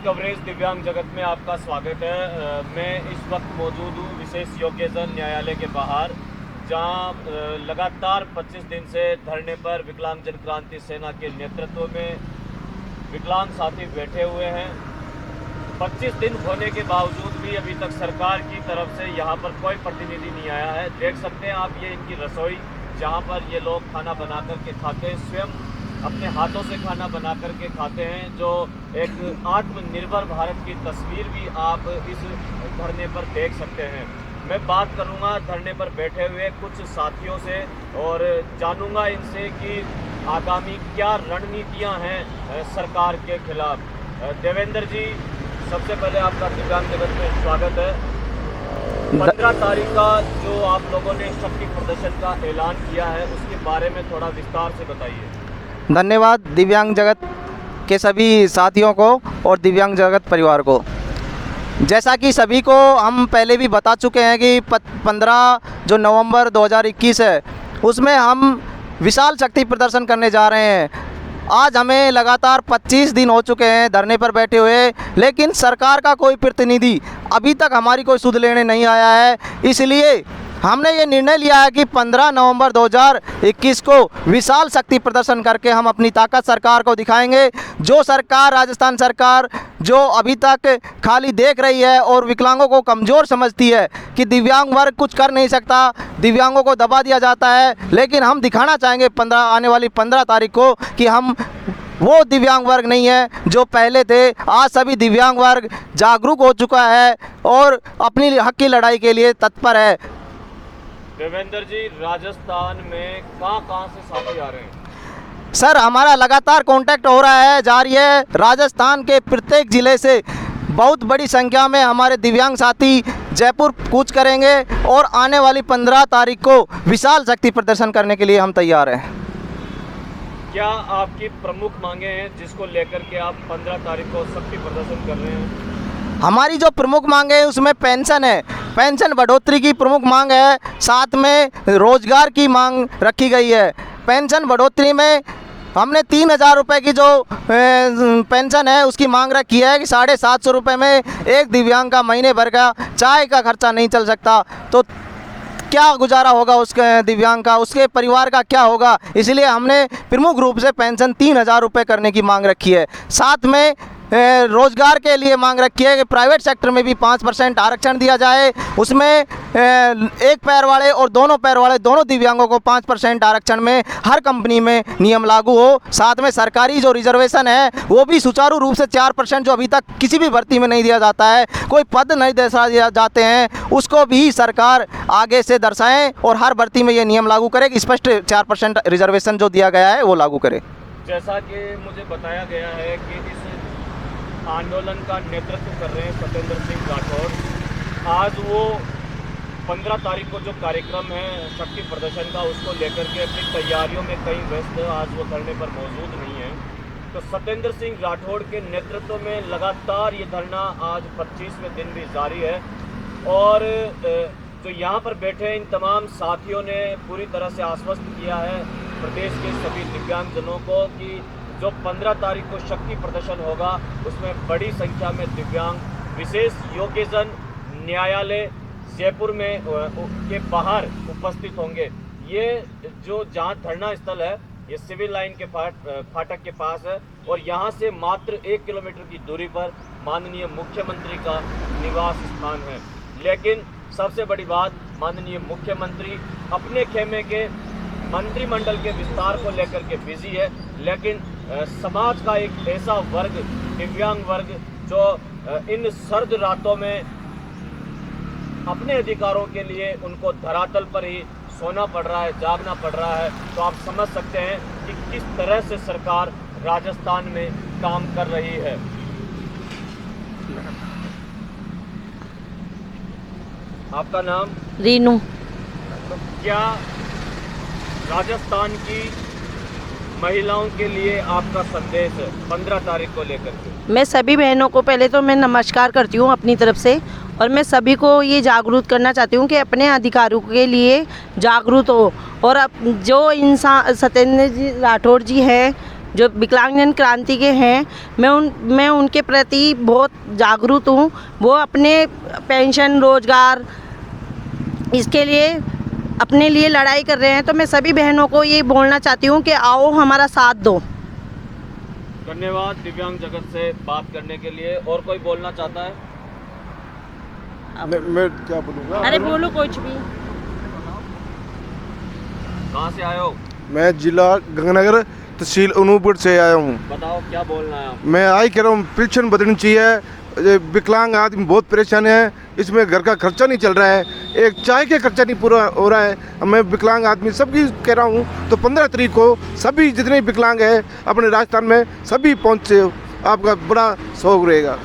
Coverage दिव्यांग जगत में आपका स्वागत है। मैं इस वक्त मौजूद हूँ विशेष योग्यजन न्यायालय के बाहर, जहाँ लगातार 25 दिन से धरने पर विकलांग जन क्रांति सेना के नेतृत्व में विकलांग साथी बैठे हुए हैं। 25 दिन होने के बावजूद भी अभी तक सरकार की तरफ से यहाँ पर कोई प्रतिनिधि नहीं आया है। देख सकते हैं आप ये इनकी रसोई, जहाँ पर ये लोग खाना बना करके खाते हैं, स्वयं अपने हाथों से खाना बना करके खाते हैं, जो एक आत्मनिर्भर भारत की तस्वीर भी आप इस धरने पर देख सकते हैं। मैं बात करूंगा धरने पर बैठे हुए कुछ साथियों से और जानूंगा इनसे कि आगामी क्या रणनीतियां हैं सरकार के खिलाफ। देवेंद्र जी, सबसे पहले आपका दिव्यांग जगत में स्वागत है। 15 तारीख का जो आप लोगों ने शक्ति प्रदर्शन का ऐलान किया है, उसके बारे में थोड़ा विस्तार से बताइए। धन्यवाद दिव्यांग जगत के सभी साथियों को और दिव्यांग जगत परिवार को। जैसा कि सभी को हम पहले भी बता चुके हैं कि 15 जो नवंबर 2021 है, उसमें हम विशाल शक्ति प्रदर्शन करने जा रहे हैं। आज हमें लगातार 25 दिन हो चुके हैं धरने पर बैठे हुए, लेकिन सरकार का कोई प्रतिनिधि अभी तक हमारी कोई सुध लेने नहीं आया है। इसलिए हमने ये निर्णय लिया है कि 15 नवंबर 2021 को विशाल शक्ति प्रदर्शन करके हम अपनी ताकत सरकार को दिखाएंगे। जो सरकार, राजस्थान सरकार, जो अभी तक खाली देख रही है और विकलांगों को कमज़ोर समझती है कि दिव्यांग वर्ग कुछ कर नहीं सकता, दिव्यांगों को दबा दिया जाता है, लेकिन हम दिखाना चाहेंगे आने वाली 15 तारीख को कि हम वो दिव्यांग वर्ग नहीं है जो पहले थे। आज सभी दिव्यांग वर्ग जागरूक हो चुका है और अपनी हक की लड़ाई के लिए तत्पर है। देवेंद्र जी, राजस्थान में कहाँ से साथी आ रहे हैं? सर, हमारा लगातार कांटेक्ट हो रहा है, जारी है। राजस्थान के प्रत्येक ज़िले से बहुत बड़ी संख्या में हमारे दिव्यांग साथी जयपुर कूच करेंगे और आने वाली 15 तारीख को विशाल शक्ति प्रदर्शन करने के लिए हम तैयार हैं। क्या आपकी प्रमुख मांगे हैं जिसको लेकर के आप 15 तारीख को शक्ति प्रदर्शन कर रहे हैं? हमारी जो प्रमुख मांग है उसमें पेंशन है, पेंशन बढ़ोतरी की प्रमुख मांग है। साथ में रोजगार की मांग रखी गई है। पेंशन बढ़ोतरी में हमने 3000 रुपये की जो पेंशन है उसकी मांग रखी है कि 750 रुपये में एक दिव्यांग का महीने भर का चाय का खर्चा नहीं चल सकता, तो क्या गुजारा होगा उसके दिव्यांग का, उसके परिवार का क्या होगा। इसलिए हमने प्रमुख रूप से पेंशन 3000 रुपये करने की मांग रखी है। साथ में रोजगार के लिए मांग रखी है कि प्राइवेट सेक्टर में भी 5% आरक्षण दिया जाए। उसमें एक पैर वाले और दोनों पैर वाले दोनों दिव्यांगों को 5% आरक्षण में हर कंपनी में नियम लागू हो। साथ में सरकारी जो रिजर्वेशन है वो भी सुचारू रूप से 4% जो अभी तक किसी भी भर्ती में नहीं दिया जाता है, कोई पद नहीं दिया जाते हैं, उसको भी सरकार आगे से दर्शाएं और हर भर्ती में ये नियम लागू करे कि स्पष्ट 4% रिजर्वेशन जो दिया गया है वो लागू करे। जैसा कि मुझे बताया गया है कि इस आंदोलन का नेतृत्व कर रहे हैं सत्येंद्र सिंह राठौर। आज वो 15 तारीख को जो कार्यक्रम है शक्ति प्रदर्शन का, उसको लेकर के अपनी तैयारियों में कहीं व्यस्त, आज वो धरने पर मौजूद नहीं है। तो सत्येंद्र सिंह राठौर के नेतृत्व में लगातार ये धरना आज 25वें दिन भी जारी है और जो यहाँ पर बैठे इन तमाम साथियों ने पूरी तरह से आश्वस्त किया है प्रदेश के सभी दिव्यांगजनों को कि जो 15 तारीख को शक्ति प्रदर्शन होगा उसमें बड़ी संख्या में दिव्यांग विशेष योग्यजन न्यायालय जयपुर में के बाहर उपस्थित होंगे। ये जो जहाँ धरना स्थल है ये सिविल लाइन के फाटक के पास है और यहाँ से मात्र 1 किलोमीटर की दूरी पर माननीय मुख्यमंत्री का निवास स्थान है। लेकिन सबसे बड़ी बात, माननीय मुख्यमंत्री अपने खेमे के मंत्रिमंडल के विस्तार को लेकर के बिजी है, लेकिन समाज का एक ऐसा वर्ग, दिव्यांग वर्ग, जो इन सर्द रातों में अपने अधिकारों के लिए उनको धरातल पर ही सोना पड़ रहा है, जागना पड़ रहा है। तो आप समझ सकते हैं कि किस तरह से सरकार राजस्थान में काम कर रही है। आपका नाम? रीनू। तो क्या राजस्थान की महिलाओं के लिए आपका संदेश है 15 तारीख को लेकर के? मैं सभी बहनों को पहले तो मैं नमस्कार करती हूँ अपनी तरफ से, और मैं सभी को ये जागरूक करना चाहती हूँ कि अपने अधिकारों के लिए जागरूक हो। और अब जो इंसान सत्येंद्र जी राठौर जी हैं, जो विकलांगजन क्रांति के हैं, मैं उनके प्रति बहुत जागरूक हूँ। वो अपने पेंशन, रोजगार इसके लिए अपने लिए लड़ाई कर रहे हैं। तो मैं सभी बहनों को ये बोलना चाहती हूँ कि आओ हमारा साथ दो। धन्यवाद दिव्यांग जगत से बात करने के लिए। और कोई बोलना चाहता है? मैं क्या बोलूँगा? अरे बोलो कुछ भी। कहाँ से आए हो? मैं जिला गंगानगर तहसील अनूपगढ़ से आया हूँ। बताओ क्या बोलना है आप? मैं मैं कह रहा हूँ पेंशन बदलनी चाहिए। ये विकलांग आदमी बहुत परेशान है, इसमें घर का खर्चा नहीं चल रहा है, एक चाय के खर्चा नहीं पूरा हो रहा है। मैं विकलांग आदमी सबकी कह रहा हूँ, तो 15 तारीख को सभी जितने विकलांग हैं अपने राजस्थान में सभी पहुँचे, आपका बड़ा शौक रहेगा।